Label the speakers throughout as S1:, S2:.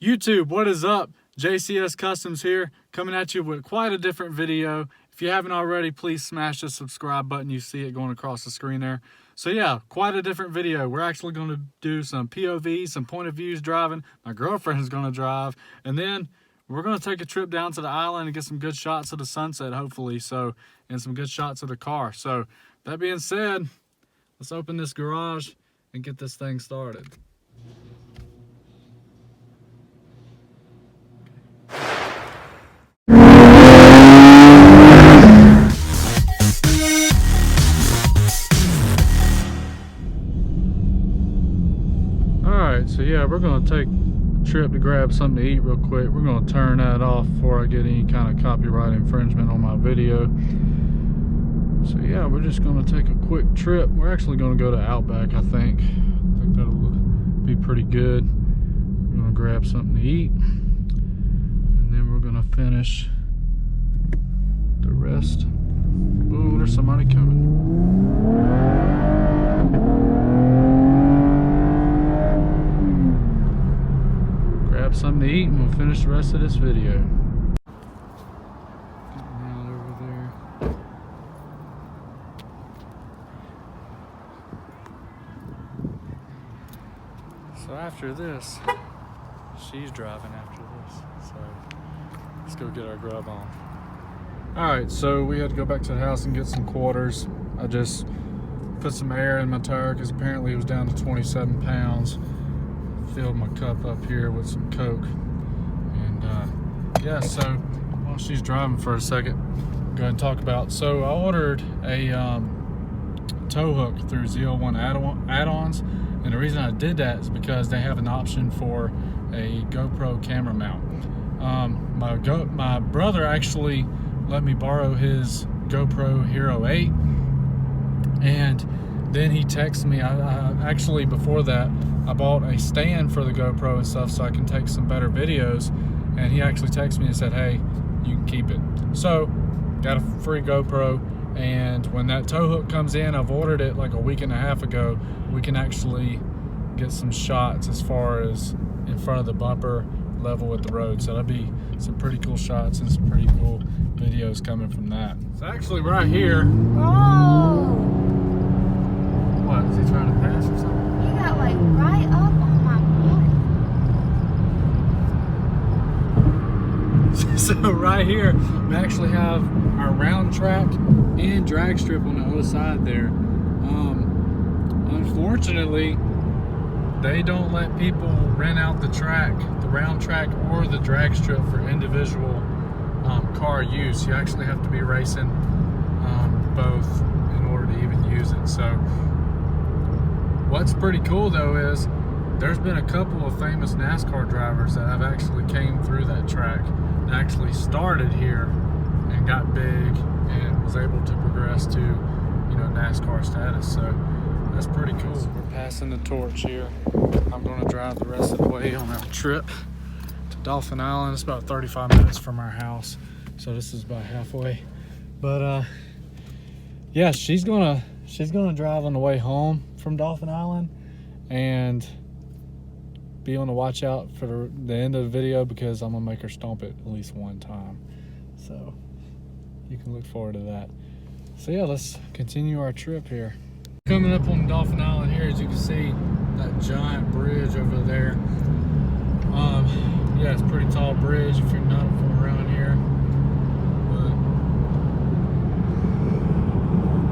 S1: YouTube, what is up? JCS Customs here, coming at you with quite a different video. If you haven't already, please smash the subscribe button. You see it going across the screen there. So yeah, quite a different video. We're actually going to do some POVs, some point of views driving. My girlfriend is going to drive. And then we're going to take a trip down to the island and get some good shots of the sunset, hopefully. So, and some good shots of the car. So that being said, let's open this garage and get this thing started. So yeah, we're gonna take a trip to grab something to eat real quick. We're gonna turn that off before I get any kind of copyright infringement on my video. So yeah, we're just gonna take a quick trip. We're actually gonna go to Outback, I think. I think that'll be pretty good. We're gonna grab something to eat, and then we're gonna finish the rest. Oh, there's somebody coming. Grab something to eat and we'll finish the rest of this video. Getting out over there. So after this, she's driving after this. So let's go get our grub on. Alright, so we had to go back to the house and get some quarters. I just put some air in my tire because apparently it was down to 27 pounds. Filled my cup up here with some Coke, and yeah, so while she's driving for a second, go ahead and talk about. So I ordered a tow hook through ZL1 add-ons, and the reason I did that is because they have an option for a GoPro camera mount. My brother actually let me borrow his GoPro Hero 8, and then he texted me. I actually, before that, I bought a stand for the GoPro and stuff so I can take some better videos, and he actually texted me and said, hey, you can keep it. So got a free GoPro, and when that tow hook comes in, I've ordered it like a week and a half ago, we can actually get some shots as far as in front of the bumper level with the road. So that'll be some pretty cool shots and some pretty cool videos coming from that. It's actually right here.
S2: Oh!
S1: What, is he trying to pass or something?
S2: You got like right up on my body.
S1: So right here, we actually have our round track and drag strip on the other side there. Unfortunately, they don't let people rent out the track, the round track or the drag strip for individual car use. You actually have to be racing both in order to even use it. So what's pretty cool though is there's been a couple of famous NASCAR drivers that have actually came through that track and actually started here and got big and was able to progress to, you know, NASCAR status. So that's pretty cool. So we're passing the torch here. I'm going to drive the rest of the way on our trip to Dolphin Island. It's about 35 minutes from our house, so this is about halfway. But yeah, she's gonna drive on the way home from Dolphin Island and be on the watch out for the end of the video because I'm gonna make her stomp it at least one time. So you can look forward to that. So yeah, let's continue our trip here. Coming up on Dolphin Island here, as you can see, that giant bridge over there. Yeah, it's a pretty tall bridge if you're not from around here. But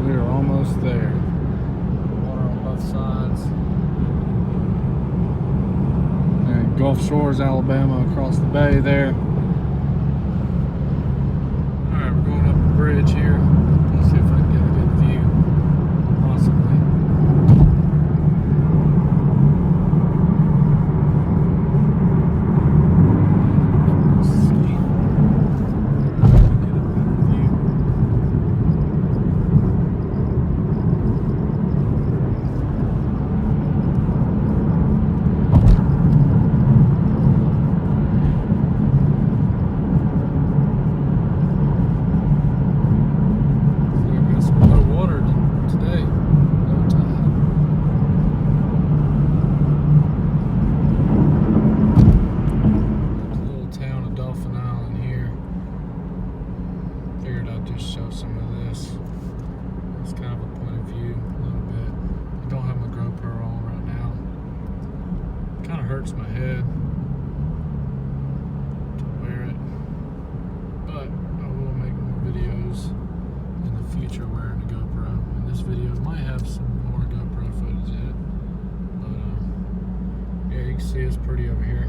S1: we're almost there. Water on both sides. And Gulf Shores, Alabama across the bay there. Alright, we're going up the bridge here. Let's see if I can get a good view. Possibly. head to wear it. But I will make more videos in the future wearing the GoPro. And this video might have some more GoPro footage in it. But yeah, you can see it's pretty over here.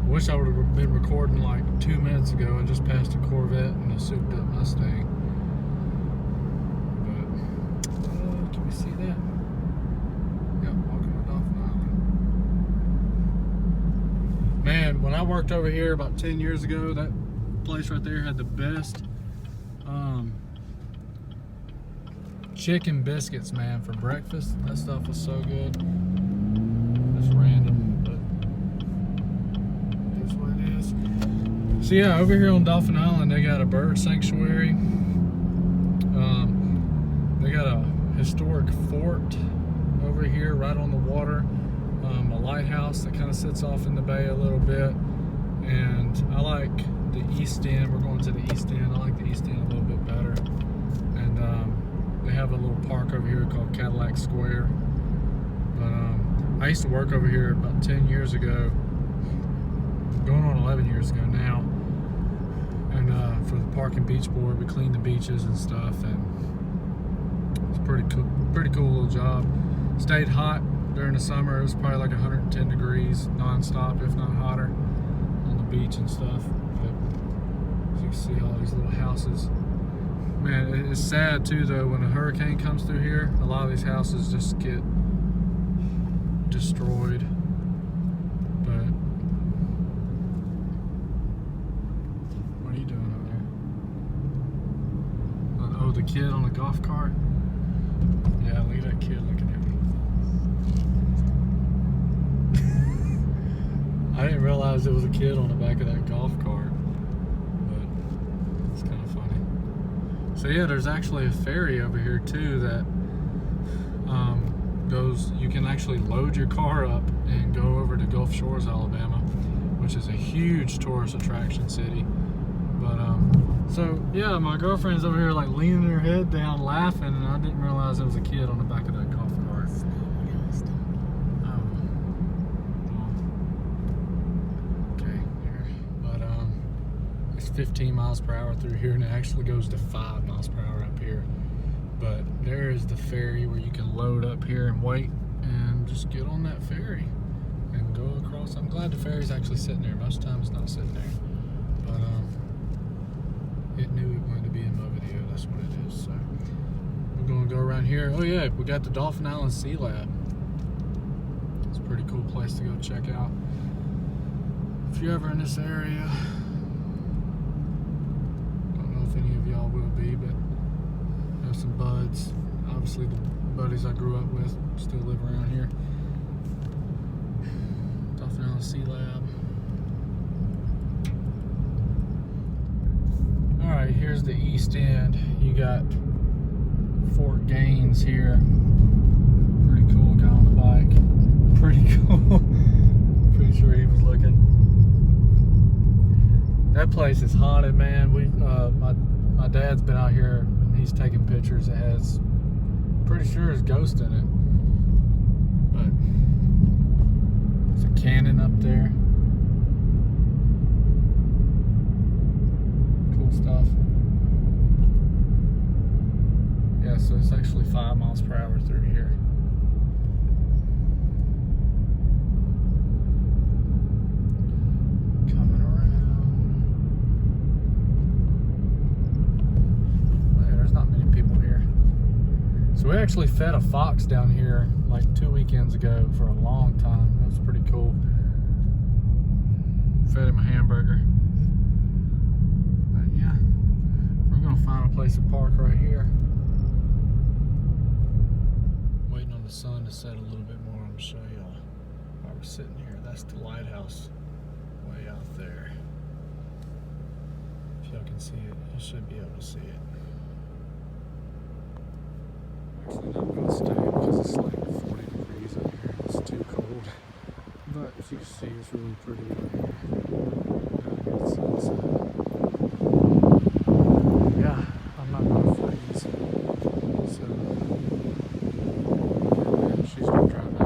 S1: Wish I would have been recording like 2 minutes ago. I just passed a Corvette and a souped up Mustang. But can we see that? Yeah, walking on Dolphin Island. Man, when I worked over here about 10 years ago, that place right there had the best chicken biscuits, man, for breakfast. That stuff was so good. Just random, but that's what it is. So yeah, over here on Dolphin Island, they got a bird sanctuary. They got a historic fort over here right on the water. A lighthouse that kind of sits off in the bay a little bit. And I like the east end. We're going to the east end. I like the east end a little bit better. And they have a little park over here called Cadillac Square. But I used to work over here about 10 years ago, going on 11 years ago now. And for the Park and Beach Board, we cleaned the beaches and stuff, and it's pretty cool little job. Stayed hot during the summer. It was probably like 110 degrees non-stop, if not hotter, on the beach and stuff. But as you can see, all these little houses. Man, it's sad too though, when a hurricane comes through here, a lot of these houses just get destroyed. But what are you doing over there? Oh, the kid on the golf cart? Yeah, look at that kid looking at me. I didn't realize there was a kid on the back of that golf cart, but it's kind of funny. So yeah, there's actually a ferry over here too that goes, you can actually load your car up and go over to Gulf Shores, Alabama, which is a huge tourist attraction city. But so yeah, my girlfriend's over here like leaning her head down laughing, and I didn't realize there was a kid on the back of that golf cart. Okay, here. But it's 15 miles per hour through here, and it actually goes to 5 miles per hour up here. But there is the ferry where you can load up here and wait and just get on that ferry and go across. I'm glad the ferry's actually sitting there. Most times it's not sitting there. But it knew it wanted to be in my video. That's what it is. So we're gonna go around here. Oh yeah, we got the Dolphin Island Sea Lab. It's a pretty cool place to go check out if you're ever in this area. Don't know if any of y'all will be, but have some buds. Obviously the buddies I grew up with still live around here. Dolphin Island Sea Lab. Alright, here's the east end. You got Fort Gaines here. Pretty cool guy on the bike. Pretty cool. Pretty sure he was looking. That place is haunted, man. My dad's been out here. He's taking pictures. It has, pretty sure there's ghost in it. But there's a cannon up there. Cool stuff. Yeah, so it's actually 5 miles per hour through here. Coming around. Not many people here. So we actually fed a fox down here like 2 weekends ago for a long time. That was pretty cool. Fed him a hamburger. But yeah, we're gonna find a place to park right here. Waiting on the sun to set a little bit more. I'm gonna show y'all while we're sitting here. That's the lighthouse way out there. If y'all can see it, you should be able to see it. Actually not going to stay because it's like 40 degrees out here. It's too cold. But as you can see, it's really pretty out here. It's yeah, I'm not going to freeze. So, and she's going to drive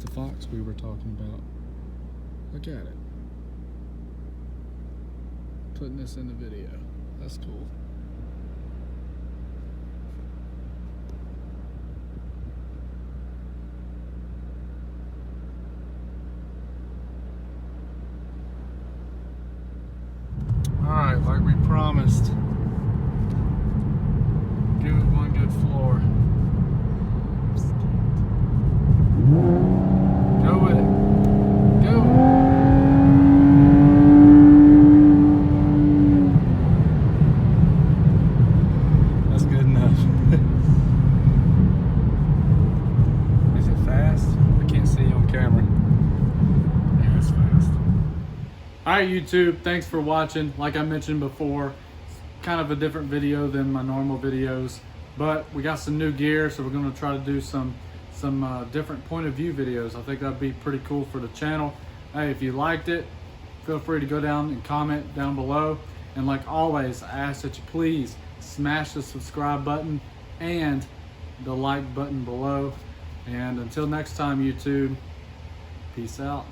S1: the fox we were talking about. Look at it. Putting this in the video. That's cool. Alright, like we promised, give it one good floor. Go with it. Go. That's good enough. Is it fast? I can't see on camera. Yeah, it's fast. Alright YouTube, thanks for watching. Like I mentioned before, kind of a different video than my normal videos, but we got some new gear, so we're going to try to do some different point of view videos. I think that'd be pretty cool for the channel. Hey, if you liked it, feel free to go down and comment down below. And like always, I ask that you please smash the subscribe button and the like button below. And until next time YouTube, peace out.